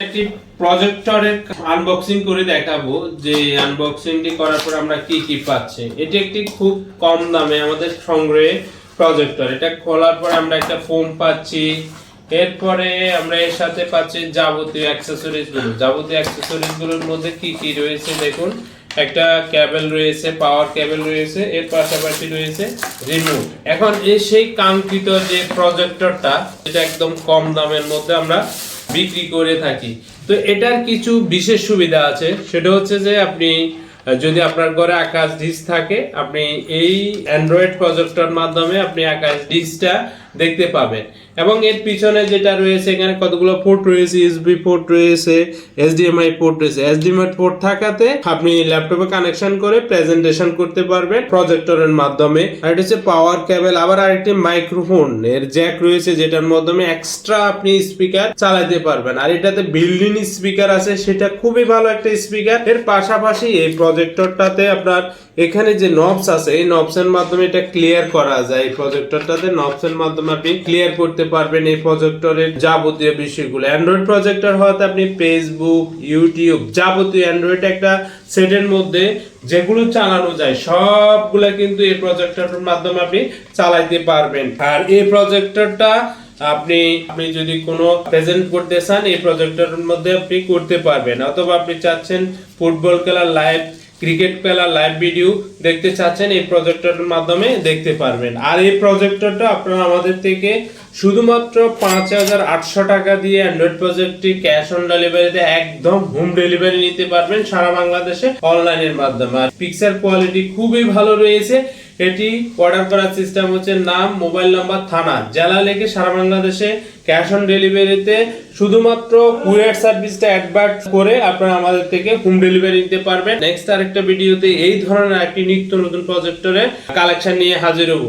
একটি প্রজেক্টরের আনবক্সিং করে দেখাবো যে আনবক্সিংটি করার পর আমরা কি কি পাচ্ছি। এটি একটি খুব কম দামে আমাদের সংগ্রহে প্রজেক্টর। এটা খোলার পর আমরা একটা ফোম পাচ্ছি, এরপরে আমরা এর সাথে পাচ্ছি যাবতীয় অ্যাকসেসরিজ গুলোর মধ্যে কি কি রয়েছে দেখুন। একটা কেবল রয়েছে, পাওয়ার কেবল রয়েছে, এর পাশাপাশি রয়েছে রিমোট। এখন এই সেই কাঙ্ক্ষিত যে প্রজেক্টরটা, এটা একদম কম দামের মধ্যে আমরা বিক্রি করে থাকি। তো এটার কিছু বিশেষ সুবিধা আছে, সেটা হচ্ছে যে আপনি যদি আপনার ঘরে আকাশ ডিশ থাকে, আপনি এই অ্যান্ড্রয়েড প্রজেক্টর মাধ্যমে আপনি আকাশ ডিশটা দেখতে পাবেন। এবং এর পিছনে যেটা রয়েছে, এখানে কতগুলো পোর্ট রয়েছে, ইউএসবি পোর্ট রয়েছে, এইচডিএমআই পোর্ট রয়েছে। এইচডিএমআই পোর্ট থাকাতে আপনি ল্যাপটপে কানেকশন করে প্রেজেন্টেশন করতে পারবেন প্রজেক্টরের মাধ্যমে। আর এটা হচ্ছে পাওয়ার কেবল। আবার আরেকটি মাইক্রোফোন এর জ্যাক রয়েছে, যেটার মাধ্যমে এক্সট্রা আপনি স্পিকার চালাতে পারবেন। আর এটাতে বিল্ট-ইন স্পিকার আছে, সেটা খুবই ভালো একটা স্পিকার। এর পাশাপাশি এই প্রজেক্টরটাতে আপনার এখানে যে নবস আছে, এই নবসের মাধ্যমে এটা ক্লিয়ার করা যায়। এই প্রজেক্টরটাতে নবসের মাধ্যমে আপনি ক্লিয়ার করতে পারবেন এই প্রজেক্টরের যাবতীয় বিষয়গুলো। অ্যান্ড্রয়েড প্রজেক্টর হওয়াতে আপনি ফেসবুক, ইউটিউব, যাবতীয় অ্যান্ড্রয়েড একটা সেটের মধ্যে যেগুলো চালানো যায় সবগুলা কিন্তু এই প্রজেক্টরের মাধ্যমে আপনি চালাইতে পারবেন। আর এই প্রজেক্টরটা আপনি যদি কোনো প্রেজেন্ট করতে চান, এই প্রজেক্টরের মধ্যে আপনি করতে পারবেন। অথবা আপনি চাচ্ছেন ফুটবল খেলা লাইভ, ক্রিকেট খেলা লাইভ ভিডিও দেখতে চাচ্ছেন, এই প্রজেক্টরের মাধ্যমে দেখতে পারবেন। আর এই প্রজেক্টরটা আপনারা আমাদের থেকে শুধুমাত্র 5,800 টাকা দিয়ে অ্যান্ড্রয়েড প্রজেক্টটি ক্যাশ অন ডেলিভারিতে একদম হোম ডেলিভারি নিতে পারবেন সারা বাংলাদেশে অনলাইনের মাধ্যমে। আর পিকচার কোয়ালিটি খুবই ভালো রয়েছে। এটি অর্ডার করার সিস্টেম হচ্ছে নাম, মোবাইল নাম্বার, থানা, জেলা লিখে সারা বাংলাদেশে ক্যাশ অন ডেলিভারিতে শুধুমাত্র কুরিয়ার সার্ভিসটা অ্যাডভার্ট করে আপনারা আমাদের থেকে হোম ডেলিভারি নিতে পারবেন। নেক্সট আরেকটা ভিডিওতে এই ধরনের একটি নিত্য নতুন প্রজেক্টরের কালেকশন নিয়ে হাজির হব।